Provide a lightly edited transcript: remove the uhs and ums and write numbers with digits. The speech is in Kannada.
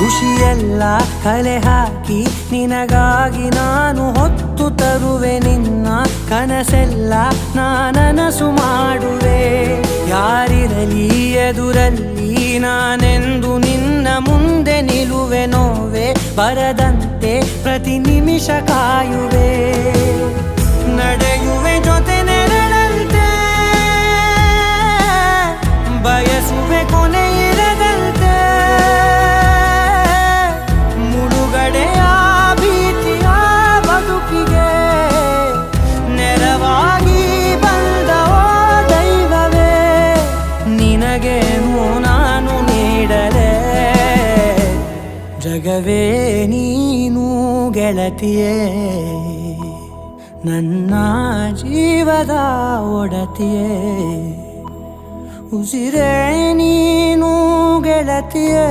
ಖುಷಿಯೆಲ್ಲ ಕಲೆ ಹಾಕಿ ನಿನಗಾಗಿ ನಾನು ಹೊತ್ತು ತರುವೆ ನಿನ್ನ ಕನಸೆಲ್ಲ ನಾನನಸು ಮಾಡುವೆ. ಯಾರಿರಲಿ ಎದುರಲ್ಲಿ ನಾನೆಂದು ನಿನ್ನ ಮುಂದೆ ನಿಲ್ಲುವೆ. ನೋವೆ ಬರದಂತೆ ಪ್ರತಿ ನಿಮಿಷ ಕಾಯುವೆ. ನಡೆಯುವೆ ಜೊತೆ ನೆರಳಂತೆ, ಬಯಸುವೆ ಕೊನೆ ಇರದಂತೆ. ಮುಳುಗಡೆಯ ಭೀತಿಯ ಬದುಕಿಗೆ ನೆರವಾಗಿ ಬಂದ ಓ ದೈವವೇ, ನಿನಗೇನು ನಾನು ನೀಡಲೆ. ಜಗವೇ ನೀನು ಗೆಳತಿಯೇ, ನನ್ನ ಜೀವದ ಒಡತಿಯೇ. ಉಸಿರೇ ನೀನು ಗೆಳತಿಯೇ.